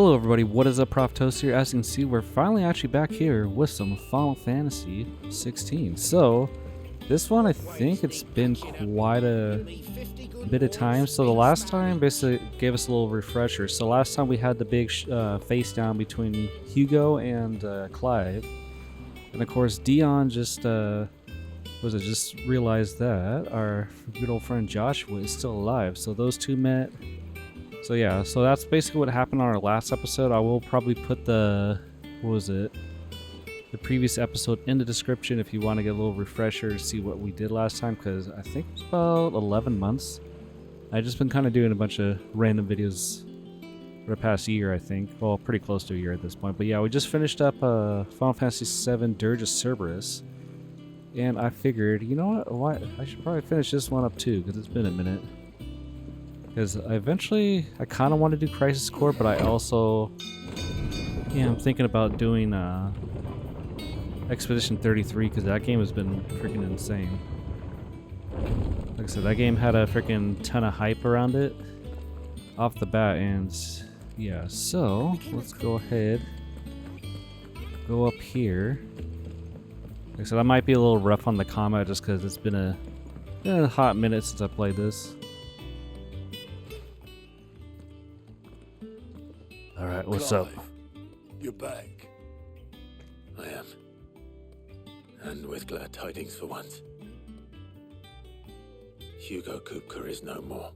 Hello everybody, what is up? Prof Toast here. As you can see, we're finally actually back here with some Final Fantasy 16. So, this one I think it's been quite a bit of time. So the last time basically gave us a little refresher. So last time we had the big face down between Hugo and Clive. And of course Dion just just realized that our good old friend Joshua is still alive. So those two met. So yeah, so that's basically what happened on our last episode. I will probably put the previous episode in the description if you want to get a little refresher to see what we did last time, because I think it was about 11 months. I've just been kind of doing a bunch of random videos for the past year, I think. Well, pretty close to a year at this point. But yeah, we just finished up Final Fantasy VII Dirge of Cerberus. And I figured, you know what, I should probably finish this one up too, because it's been a minute. Because I kind of want to do Crisis Core, but I also I'm thinking about doing Expedition 33, because that game has been freaking insane. Like I said, that game had a freaking ton of hype around it off the bat, and yeah, so let's go ahead, go up here. Like I said, I might be a little rough on the combat just because it's been a hot minute since I played this. Alright, what's Clive, up? You're back. I am. And with glad tidings for once. Hugo Kupka is no more.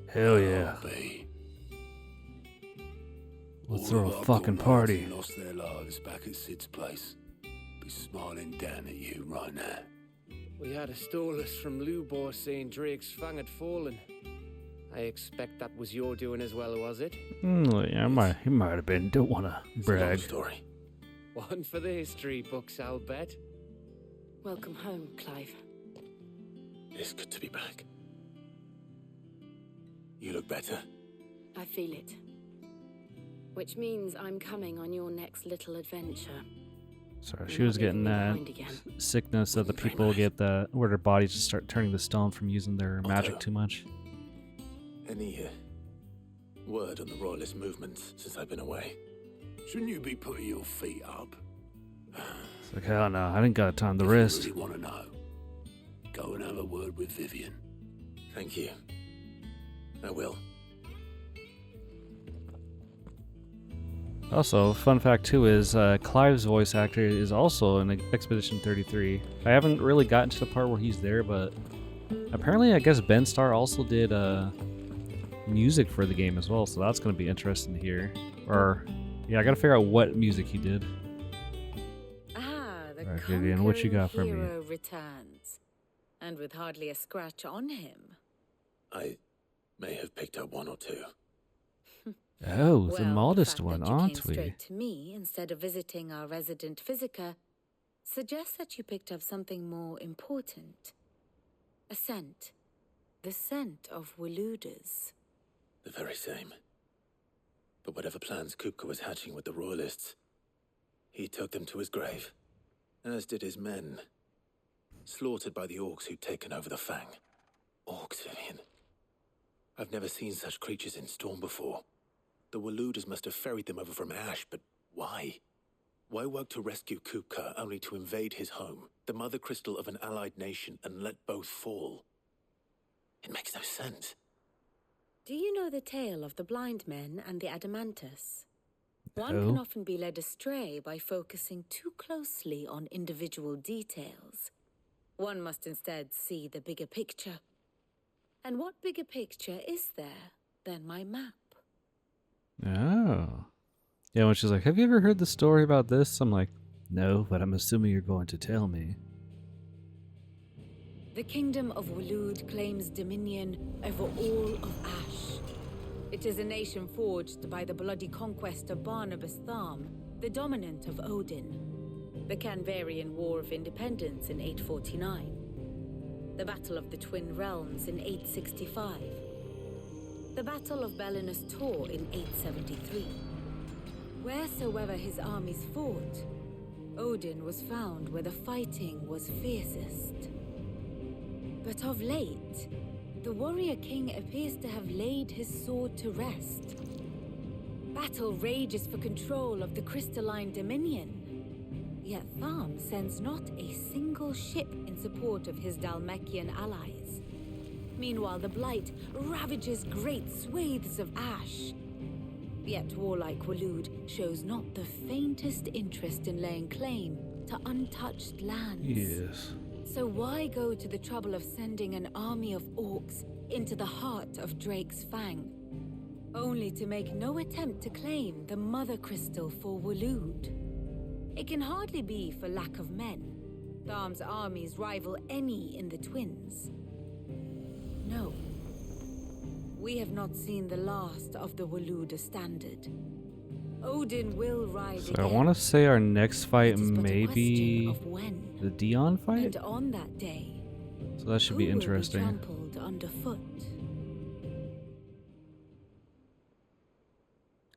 Hell yeah. I'll be. Let's All throw of a our fucking comrades party. who lost their lives back at Sid's place. Be smiling down at you right now. We had a stolus from Lubor saying Drake's fang had fallen. I expect that was your doing as well, was it? Yeah, he might have been. Don't want to It's a long brag. story. One for the history books, I'll bet. Welcome home, Clive. It's good to be back. You look better. I feel it. Which means I'm coming on your next little adventure. Sorry, You're she was not getting leaving me that behind again. sickness that the people get where their bodies just start turning to stone from using their magic too much. Any word on the royalist movements since I've been away? Shouldn't you be putting your feet up? It's like, hell no, I didn't got time to If rest. you really want to know, go and have a word with Vivian. Thank you. I will. Also, fun fact too is Clive's voice actor is also in Expedition 33. I haven't really gotten to the part where he's there, but apparently I guess Ben Starr also did music for the game as well, so that's going to be interesting to hear. Or, yeah, I got to figure out what music he did. The Alright, Vivian, what you got for me? hero returns, and with hardly a scratch on him. I may have picked up one or two. Oh, the Well, modest fact one, that you aren't came we? straight to me instead of visiting our resident physiker suggests that you picked up something more important. A scent. The scent of Waludas. The very same. But whatever plans Kupka was hatching with the royalists, he took them to his grave, as did his men, slaughtered by the orcs who'd taken over the Fang. Orcs, Vivian. I've never seen such creatures in Storm before. The Waludas must have ferried them over from Ash, but why? Why work to rescue Kupka only to invade his home, the mother crystal of an allied nation, and let both fall? It makes no sense. Do you know the tale of the blind men and the Adamantus? One No. can often be led astray by focusing too closely on individual details. One must instead see the bigger picture. And what bigger picture is there than my map? Oh. Yeah, when she's like, have you ever heard the story about this? I'm like, no, but I'm assuming you're going to tell me. The kingdom of Walud claims dominion over all of Ash. It is a nation forged by the bloody conquest of Barnabas Tharm, the dominant of Odin. The Canvarian War of Independence in 849. The Battle of the Twin Realms in 865. The Battle of Belinus Tor in 873. Wheresoever his armies fought, Odin was found where the fighting was fiercest. But of late, the warrior king appears to have laid his sword to rest. Battle rages for control of the crystalline dominion. Yet Tharm sends not a single ship in support of his Dhalmekian allies. Meanwhile, the Blight ravages great swathes of ash. Yet warlike Waloed shows not the faintest interest in laying claim to untouched lands. Yes. So why go to the trouble of sending an army of orcs into the heart of Drake's Fang, only to make no attempt to claim the Mother Crystal for Waloed? It can hardly be for lack of men. Tharm's armies rival any in the Twins. No. We have not seen the last of the Waloed standard. Odin will rise So again. I want to say our next fight It is but a may be question of when. the Dion fight. And on that day, So that should who be will interesting. trampled underfoot?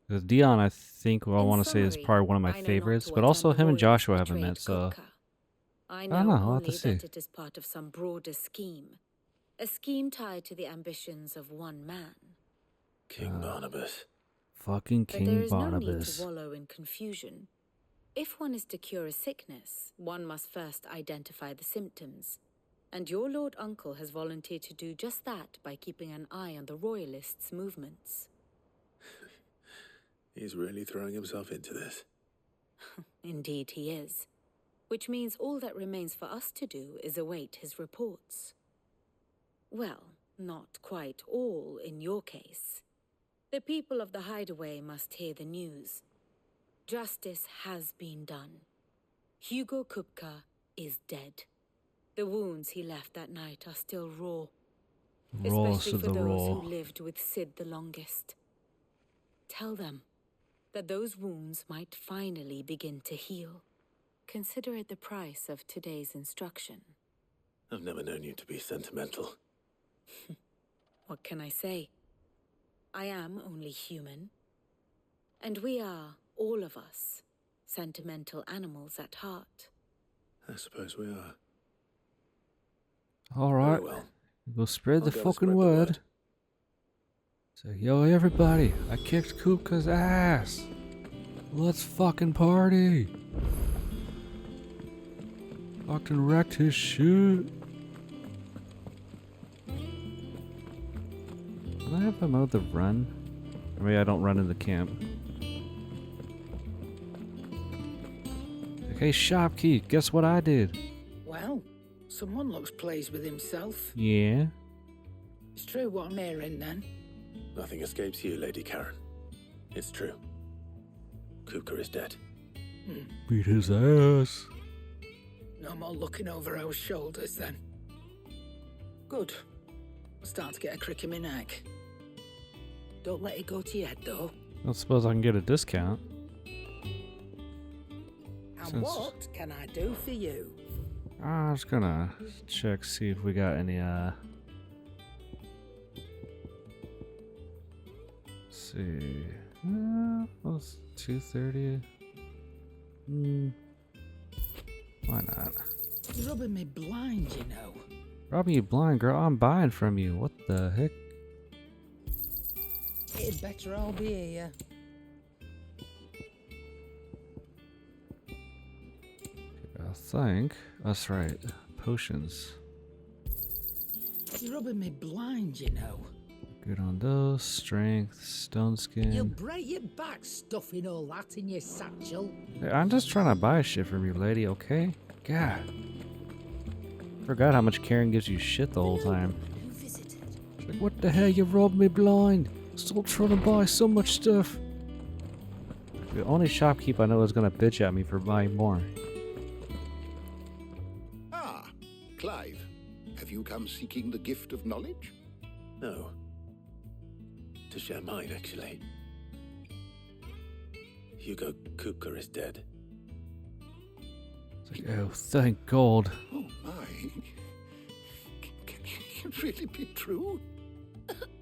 Because Dion, I think, I In want to say is summary, probably one of my I know not favorites, to but what also on the him and Joshua Royals haven't met, betrayed so Kupka. I don't know know, we'll have to only see. that it is part of some broader scheme. A scheme tied to the ambitions of one man. King Barnabas. fucking But there King is no need Barnabas. to wallow in confusion. If one is to cure a sickness, one must first identify the symptoms. And your Lord Uncle has volunteered to do just that by keeping an eye on the Royalists' movements. He's really throwing himself into this. Indeed he is. Which means all that remains for us to do is await his reports. Well, not quite all in your case. The people of the Hideaway must hear the news. Justice has been done. Hugo Kupka is dead. The wounds he left that night are still raw. Raw Especially to for the those raw. who lived with Sid the longest. Tell them that those wounds might finally begin to heal. Consider it the price of today's instruction. I've never known you to be sentimental. What can I say? I am only human. And we are, all of us, sentimental animals at heart. I suppose we are. Alright, Very well. we'll spread I'll the go fucking spread the word. word. So, yo, everybody, I kicked Kupka's ass. Let's fucking party. Fucking wrecked his shit. Can I have a mode to run? Or maybe I don't run in the camp. Hey, shopkeep, guess what I did? Well, someone looks pleased with himself. Yeah? It's true what I'm hearing then. Nothing escapes you, Lady Karen. It's true. Kupka is dead. Beat his ass. No more looking over our shoulders then. Good. I'm starting to get a crick in my neck. Don't let it go to your head though. I don't suppose I can get a discount. And Since- what can I do for you? I'm just gonna check, see if we got any, let's see. Well, it's 2:30. Why not? You're rubbing me blind, you know. Robbing you blind, girl. I'm buying from you. What the heck? It'd better all be here. I think that's right. Potions. You're rubbing me blind, you know. Good on those. Strength, stone You'll skin. break your back stuffing all that in your satchel. Hey, I'm just trying to buy shit from you, lady, okay? God. Forgot how much Karen gives you shit the whole time. She's like, what the hell? You robbed me blind. Still trying to buy so much stuff. The only shopkeep I know is gonna bitch at me for buying more. Ah, Clive, have you come seeking the gift of knowledge? No. To share mine, actually. Hugo Kupka is dead. It's like, oh, thank God. Oh my. Can it really be true?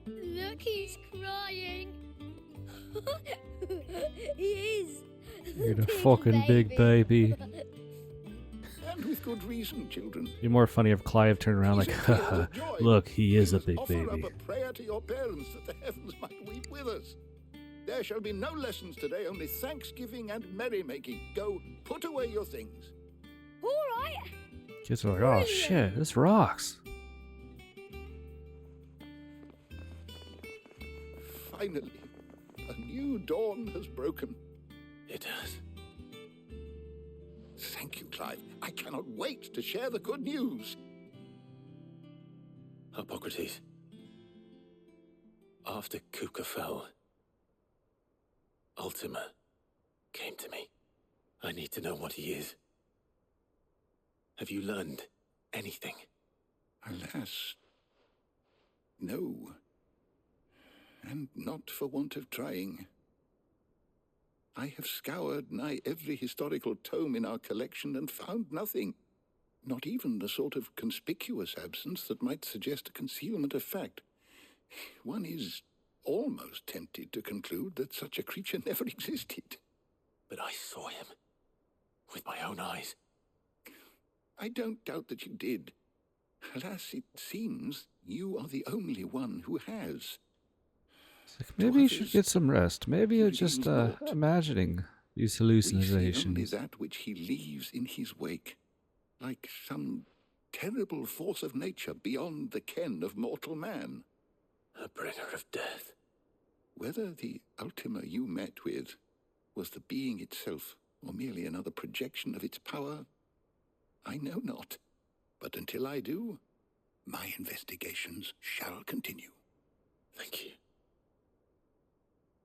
Look, he's crying. He is. You're the fucking big baby. And with good reason, children. Be more funny if Clive turned around like, He's a haha, tear of joy. look, he is a Let big us offer baby. up a prayer to your parents that the heavens might weep with us. There shall be no lessons today, only thanksgiving and merrymaking. Go, put away your things. All right. Kids are like, oh shit, this rocks. Finally, a new dawn has broken. It has. Thank you, Clive. I cannot wait to share the good news. Hippocrates. After Kuka fell, Ultima came to me. I need to know what he is. Have you learned anything? Alas, no. And not for want of trying. I have scoured nigh every historical tome in our collection and found nothing. Not even the sort of conspicuous absence that might suggest a concealment of fact. One is almost tempted to conclude that such a creature never existed. But I saw him. With my own eyes. I don't doubt that you did. Alas, it seems you are the only one who has. It's like, maybe you should get some rest. Maybe you're just imagining these We see only hallucinations. that which he leaves in his wake, like some terrible force of nature beyond the ken of mortal man. A bringer of death. Whether the Ultima you met with was the being itself, or merely another projection of its power, I know not. But until I do, my investigations shall continue. Thank you.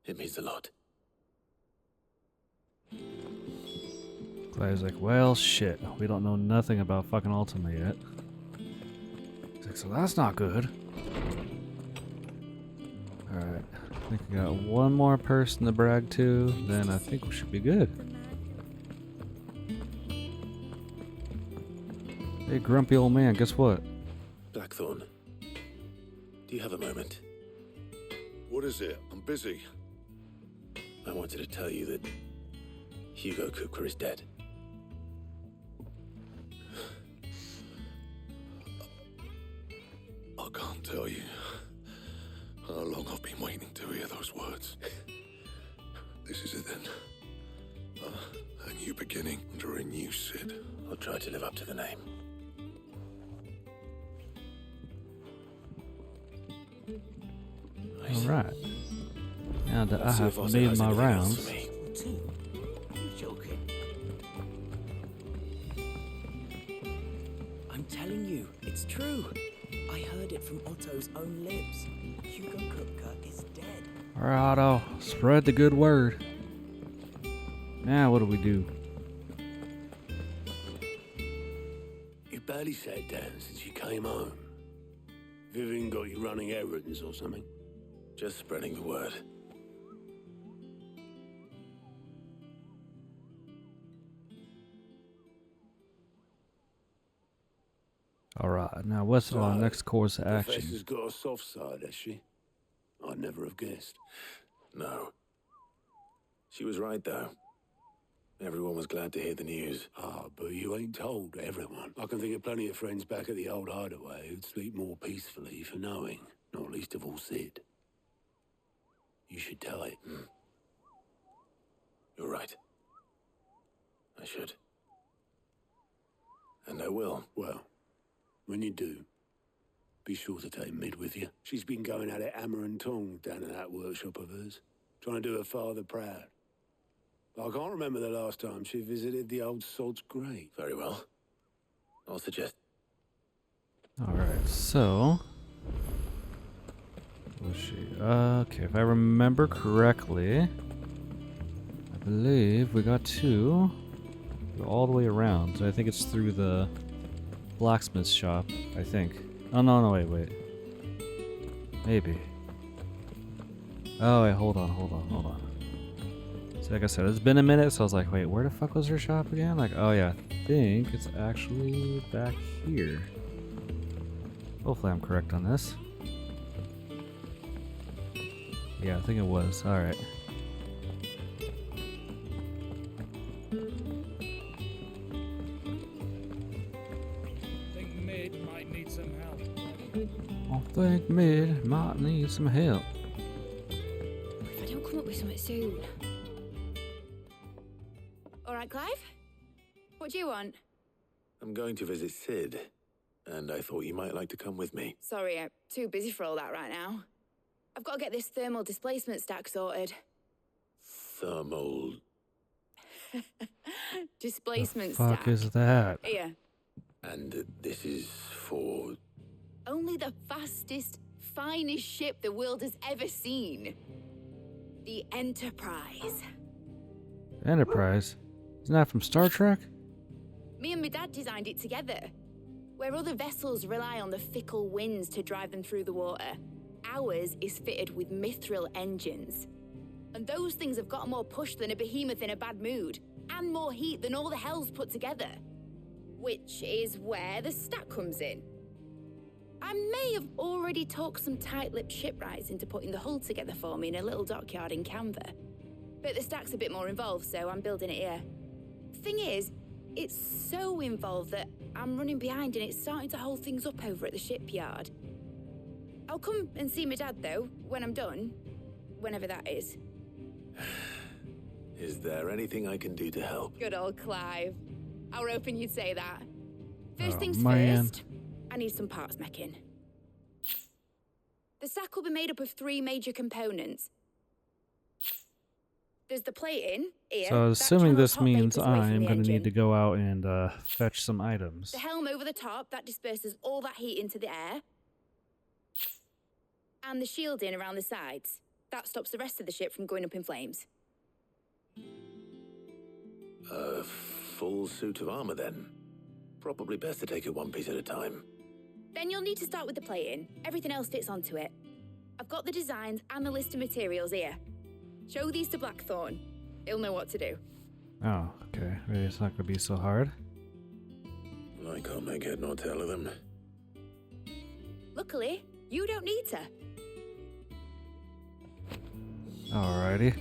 It means a lot. Clive's like, well, shit. We don't know nothing about fucking Ultima yet. He's like, so that's not good. Alright. I think we got one more person to brag to, then I think we should be good. Hey, grumpy old man, guess what? Blackthorn. Do you have a moment? What is it? I'm busy. I wanted to tell you that Hugo Kupka is dead. I can't tell you how long I've been waiting to hear those words. This is it then. A new beginning under a new Sid. I'll try to live up to the name. Nice. Alright. Now that I Let's see if have Ozzy made has my anything else rounds, for me. You joking? I'm telling you, it's true. I heard it from Otto's own lips. Hugo Kupka is dead. alright, Otto, spread the good word. Now, what do we do? You barely sat down since you came home. Vivian got you running errands or something? Just spreading the word. Alright, now what's our So, next course of action? Professor's got a soft side, has she? I'd never have guessed. No. She was right, though. Everyone was glad to hear the news. Ah, but you ain't told everyone. I can think of plenty of friends back at the old hideaway who'd sleep more peacefully for knowing, not least of all Sid. You should tell it. You're right. I should. And I will. Well, when you do, be sure to take Mid with you. She's been going at it hammer and tongs down in that workshop of hers, trying to do her father proud. I can't remember the last time she visited the old sod's grave. Very well. I'll suggest. Alright, so... Was she? Okay, if I remember correctly, I believe we got to go all the way around. So I think it's through the blacksmith shop, I think. Oh, no, wait. Maybe. Oh, wait, hold on. So like I said, it's been a minute, so I was like, wait, where the fuck was her shop again? Like, oh yeah, I think it's actually back here. Hopefully I'm correct on this. Yeah, I think it was. Alright. Think Mid might need some help. I think Mid might need some help. If I don't come up with something soon. All right, Clive? What do you want? I'm going to visit Sid, and I thought you might like to come with me. Sorry, I'm too busy for all that right now. I've got to get this thermal displacement stack sorted. Thermal... Displacement Fuck stack. is that? Here. And this is for... Only the fastest, finest ship the world has ever seen. The Enterprise. Enterprise? Isn't that from Star Trek? Me and my dad designed it together. Where other vessels rely on the fickle winds to drive them through the water, ours is fitted with mithril engines. And those things have got more push than a behemoth in a bad mood, and more heat than all the hells put together. Which is where the stack comes in. I may have already talked some tight-lipped shipwrights into putting the hull together for me in a little dockyard in Canva. But the stack's a bit more involved, so I'm building it here. Thing is, it's so involved that I'm running behind and it's starting to hold things up over at the shipyard. I'll come and see my dad, though, when I'm done. Whenever that is. Is there anything I can do to help? Good old Clive. I were hoping you'd say that. First Oh, things man. first, I need some parts meching. The stack will be made up of 3 major components. There's the plating, here. So that assuming channels this hot means vapors away from I'm the going to need engine. to go out and fetch some items. The helm over the top, that disperses all that heat into the air. And the shielding around the sides. That stops the rest of the ship from going up in flames. A full suit of armor, then. Probably best to take it one piece at a time. Then you'll need to start with the plating. Everything else fits onto it. I've got the designs and the list of materials here. Show these to Blackthorn. He'll know what to do. Oh, okay. Maybe it's not going to be so hard. I can't make head nor tail of them. Luckily, you don't need to. Alrighty.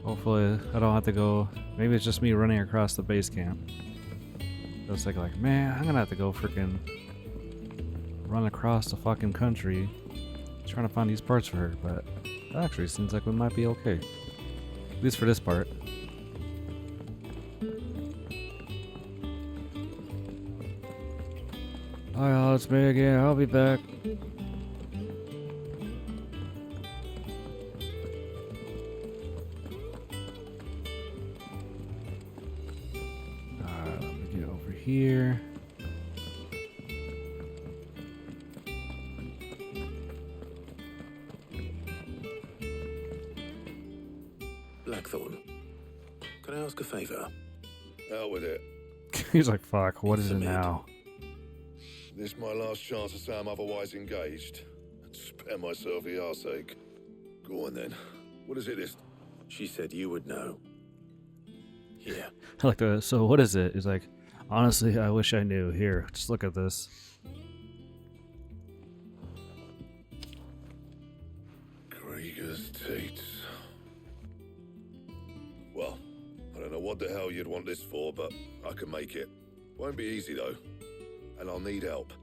Hopefully I don't have to go... Maybe it's just me running across the base camp. I was like, man, I'm gonna have to go freaking run across the fucking country trying to find these parts for her, but it actually seems like we might be okay. At least for this part. Hi, all, it's me again. I'll be back. Let me get over here. Blackthorn, can I ask a favor? Out with it. He's like, fuck, what is it Submit. now? This my last chance to say I'm otherwise engaged. Spare myself the arseache. Go on then. What is it this? She said you would know. Here. I like the, so what is it? He's like, honestly, I wish I knew. Here, just look at this. Krieger's Tates. Well, I don't know what the hell you'd want this for, but I can make it. Won't be easy though. And I'll need help.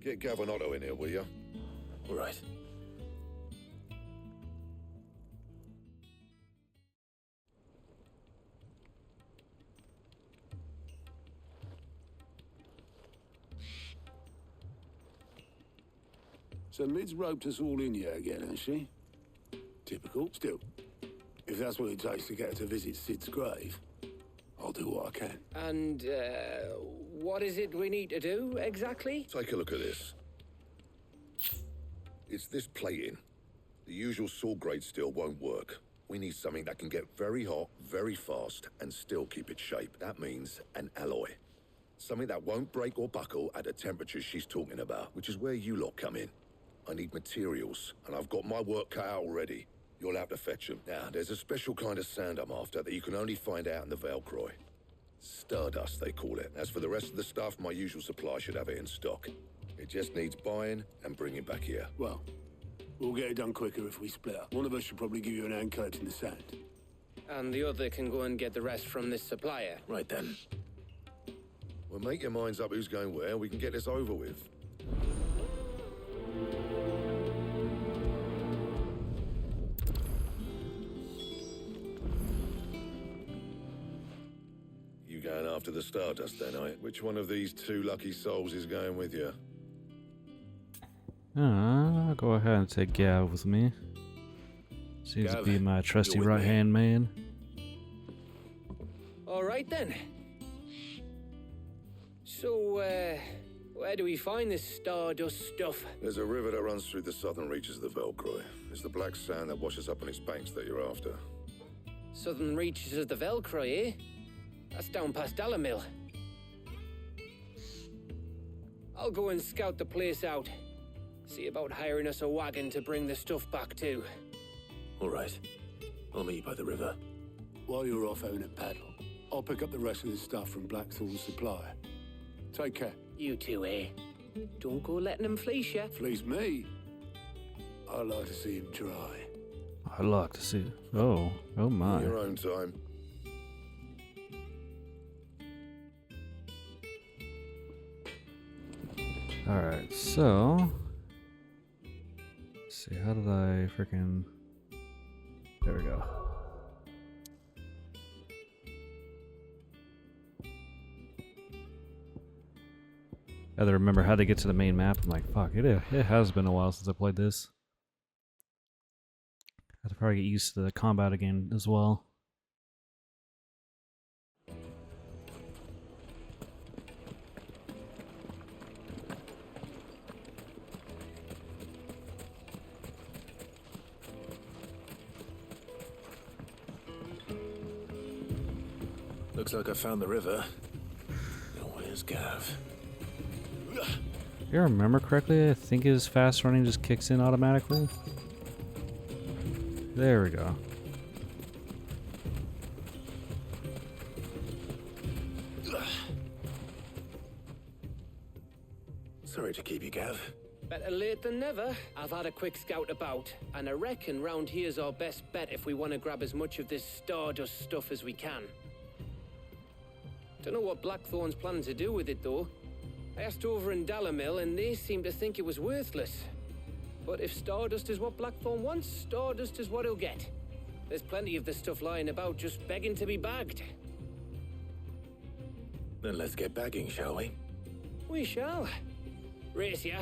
Get Gavin Otto in here, will you? All right. So Mid's roped us all in here again, has she? Typical. Still, if that's what it takes to get her to visit Sid's grave, I'll do what I can. And, what is it we need to do, exactly? Take a look at this. It's this plating. The usual saw grade steel won't work. We need something that can get very hot, very fast, and still keep its shape. That means an alloy. Something that won't break or buckle at the temperatures she's talking about, which is where you lot come in. I need materials, and I've got my work cut out already. You'll have to fetch them. Now, there's a special kind of sand I'm after that you can only find out in the Valcroy. Stardust, they call it. As for the rest of the stuff, my usual supply should have it in stock. It just needs buying and bringing back here. Well, we'll get it done quicker if we split up. One of us should probably give you an hand collecting the sand. And the other can go and get the rest from this supplier. Right then. Well, make your minds up who's going where, we can get this over with. after the Stardust then, Which one of these two lucky souls is going with you? I'll go ahead and take Gav with me. Seems Gav, to be my trusty you're with me. right-hand man. All right then. So, where do we find this Stardust stuff? There's a river that runs through the southern reaches of the Velcroy. It's the black sand that washes up on its banks that you're after. Southern reaches of the Velcroy, eh? That's down past Dalamil. I'll go and scout the place out. See about hiring us a wagon to bring the stuff back to. All right. I'll meet you by the river. While you're off having a paddle, I'll pick up the rest of the stuff from Blackthorn's supply. Take care. You two, eh? Don't go letting them fleece you. Fleece me? I like to see him try. I'd like to see it. Oh my. In your own time. Alright, so... Let's see, how did I freaking... There we go. I had to remember how to get to the main map. I'm like, fuck, it has been a while since I played this. I have to probably get used to the combat again as well. Looks like I found the river. Now where's Gav? If I remember correctly, I think his fast running just kicks in automatically. There we go. Sorry to keep you, Gav. Better late than never. I've had a quick scout about, and I reckon round here's our best bet if we want to grab as much of this Stardust stuff as we can. Don't know what Blackthorn's planning to do with it, though. I asked over in Dalamil, and they seem to think it was worthless. But if Stardust is what Blackthorn wants, Stardust is what he'll get. There's plenty of this stuff lying about, just begging to be bagged. Then let's get bagging, shall we? We shall. Race ya.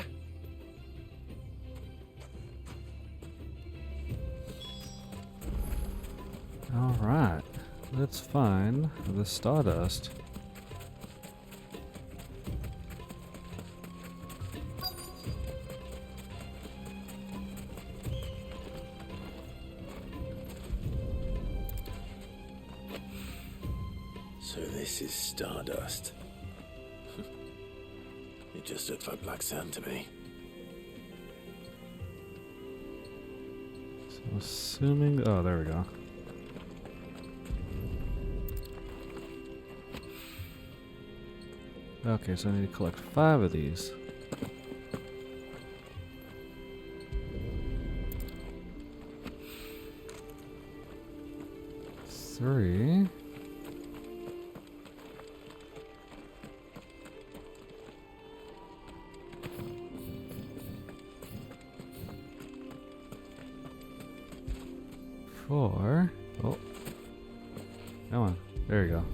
Alright, let's find the Stardust. So this is Stardust. It just looks like black sand to me. So assuming... Oh, there we go. Okay, so I need to collect 5 of these. Three. Four. Oh. Come on. There you go.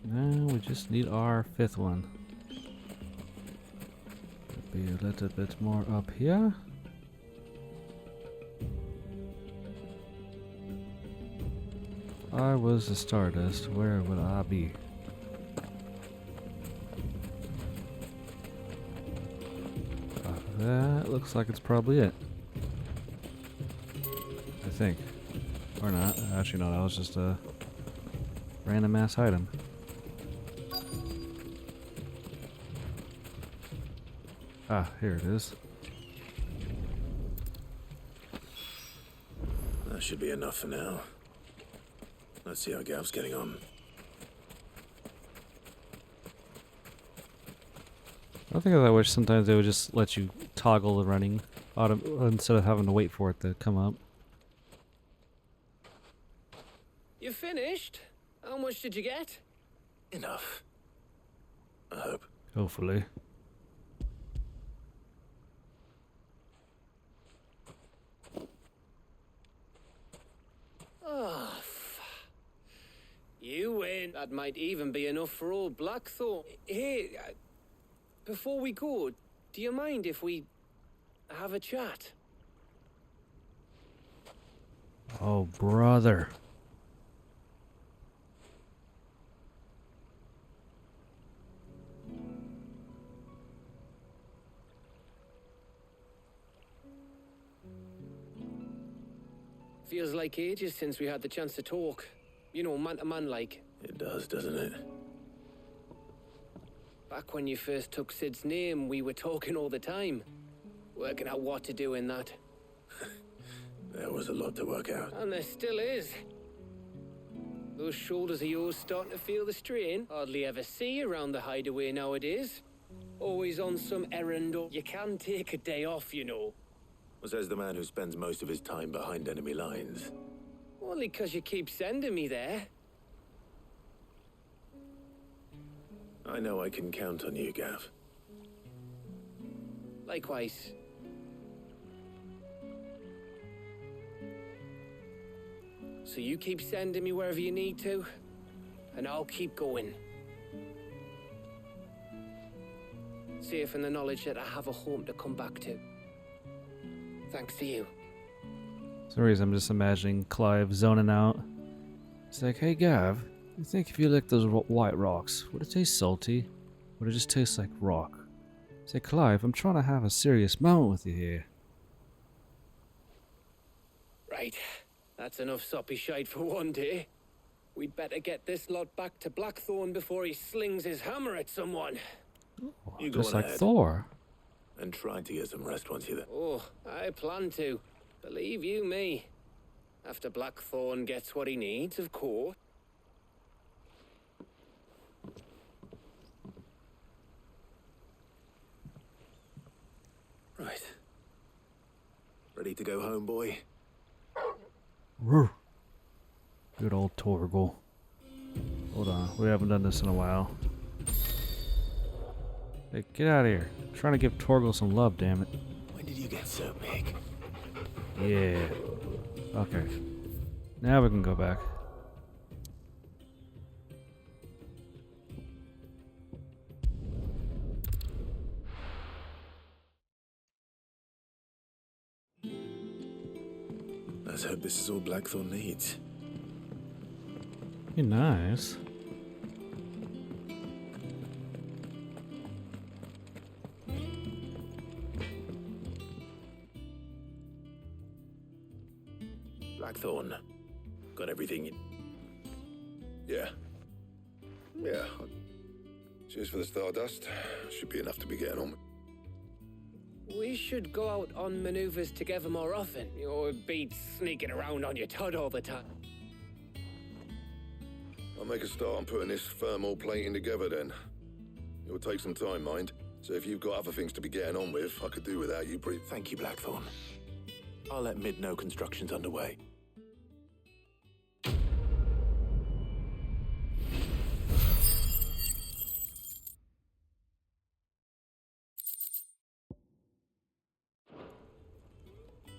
Now we just need our 5th one. Be a little bit more up here. If I was the Stardust, where would I be? That looks like it's probably it. I think. Or not. Actually, no, that was just a random ass item. Ah, here it is. That should be enough for now. Let's see how Gav's getting on. I think I wish sometimes they would just let you toggle the running instead of having to wait for it to come up. You finished? How much did you get? Enough. I hope. Hopefully. Ah, That might even be enough for old Blackthorn. Hey, before we go, do you mind if we have a chat? Oh, brother. Feels like ages since we had the chance to talk. You know, man to man like. It does, doesn't it? Back when you first took Sid's name, we were talking all the time. Working out what to do in that. There was a lot to work out. And there still is. Those shoulders of yours starting to feel the strain. Hardly ever see you around the hideaway nowadays. Always on some errand, or you can take a day off, you know. Well, says the man who spends most of his time behind enemy lines. Only 'cause you keep sending me there. I know I can count on you, Gav. Likewise. So you keep sending me wherever you need to, and I'll keep going. Safe in the knowledge that I have a home to come back to. Thanks to you. For some reason, I'm just imagining Clive zoning out. It's like, hey Gav, you think if you lick those white rocks, would it taste salty? Would it just taste like rock? Say, Clive, I'm trying to have a serious moment with you here. Right. That's enough soppy shite for one day. We'd better get this lot back to Blackthorn before he slings his hammer at someone. Oh, You go just like ahead. Thor. And try to get some rest once you're there. Oh, I plan to. Believe you me. After Blackthorn gets what he needs, of course. Right. Ready to go home, boy? Roo. Good old Torgal. Hold on, we haven't done this in a while. Hey, get out of here. I'm trying to give Torgal some love, damn it. When did you get so big? Yeah. Okay. Now we can go back. Let's hope this is all Blackthorn needs. Be nice. Blackthorn. Got everything you... Yeah. Yeah. Cheers for the stardust. Should be enough to be getting on. We should go out on maneuvers together more often. Or beat sneaking around on your Todd all the time. I'll make a start on putting this thermal plating together then. It will take some time, mind. So if you've got other things to be getting on with, I could do without you pretty... Thank you, Blackthorn. I'll let Mid know construction's underway.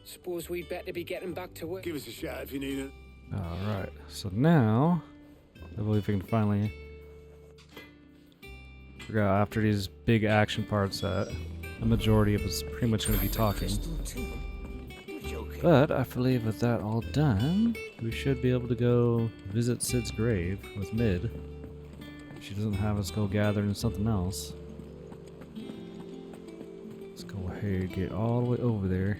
Suppose we'd better be getting back to work. Give us a shout if you need it. Alright, so now I believe we can finally figure out after these big action parts that the majority of us pretty much going to be talking. But I believe with that all done, we should be able to go visit Sid's grave with Mid. She doesn't have us go gather in something else. Let's go ahead and get all the way over there.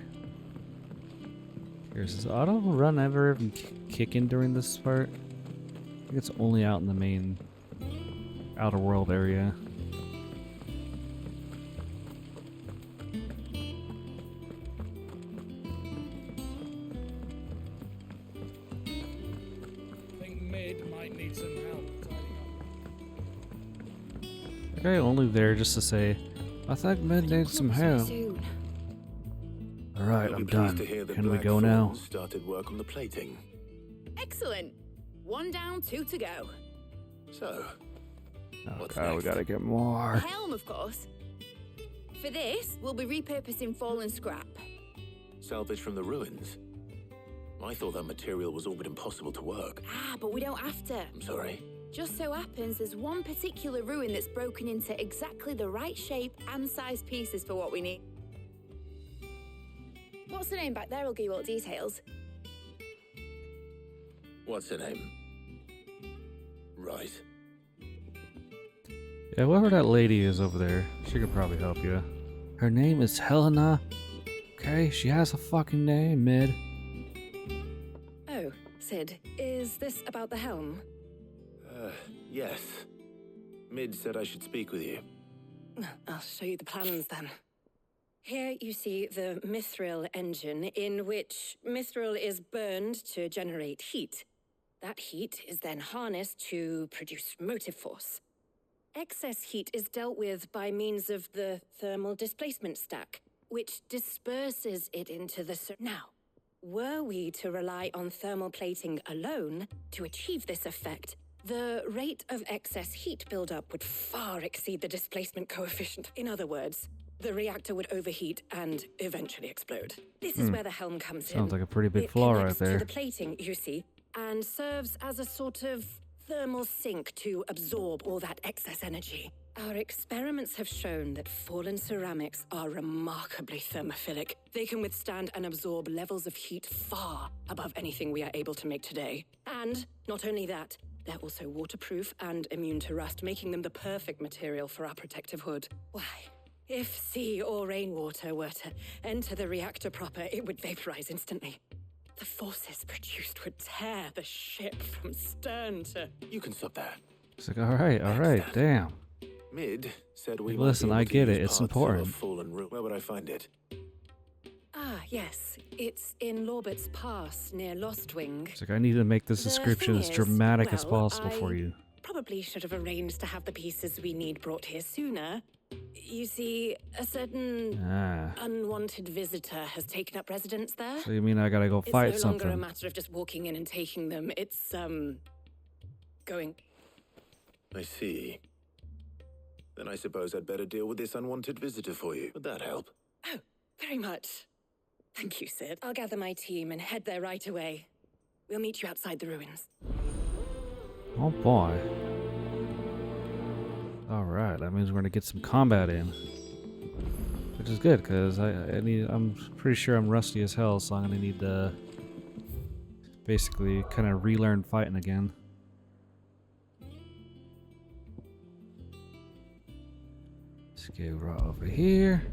Here's this auto run ever even kick in during this part? I think it's only out in the main outer world area. I think Mid might need some help tidying up. Okay, only there just to say, I think Mid needs some help. Alright, You'll I'm be pleased done. to hear that Can we go Blackthorn now? started work on the plating. Excellent. 1 down, 2 to go. So, what's Okay, we next? gotta get more. Helm, of course. For this, we'll be repurposing fallen scrap. Salvage from the ruins? I thought that material was all but impossible to work. Ah, but we don't have to. I'm sorry. Just so happens there's one particular ruin that's broken into exactly the right shape and size pieces for what we need. What's the name back there? I'll give you all the details. What's her name? Right. Yeah, whoever that lady is over there, she could probably help you. Her name is Helena. Okay, she has a fucking name, Mid. Oh, Sid, is this about the helm? Yes. Mid said I should speak with you. I'll show you the plans then. Here you see the mithril engine, in which mithril is burned to generate heat. That heat is then harnessed to produce motive force. Excess heat is dealt with by means of the thermal displacement stack, which disperses it into the... Now, were we to rely on thermal plating alone to achieve this effect, the rate of excess heat buildup would far exceed the displacement coefficient. In other words, the reactor would overheat and eventually explode. This is where the helm comes in. Sounds like a pretty big flaw right connects there. to the plating, you see, and serves as a sort of thermal sink to absorb all that excess energy. Our experiments have shown that fallen ceramics are remarkably thermophilic. They can withstand and absorb levels of heat far above anything we are able to make today. And not only that, they're also waterproof and immune to rust, making them the perfect material for our protective hood. Why, if sea or rainwater were to enter the reactor proper, it would vaporize instantly. The forces produced would tear the ship from stern to... You can stop there. It's like, alright, damn. Mid said we Listen, might I be able get to it, use it's parts of a important. fallen ruin. Where would I find it? Ah, yes. It's in Lorbert's Pass, near Lostwing. It's like, I need to make this The description thing as is, dramatic as well, possible for I you. Probably should have arranged to have the pieces we need brought here sooner. You see, a certain unwanted visitor has taken up residence there. So you mean I gotta go fight It's no longer a something? matter of just walking in and taking them. It's, going... I see. Then I suppose I'd better deal with this unwanted visitor for you. Would that help? Oh, very much. Thank you, Sid. I'll gather my team and head there right away. We'll meet you outside the ruins. Oh boy. Alright, that means we're gonna get some combat in. Which is good, because I'm pretty sure I'm rusty as hell, so I'm gonna need to basically kind of relearn fighting again. Let's get right over here.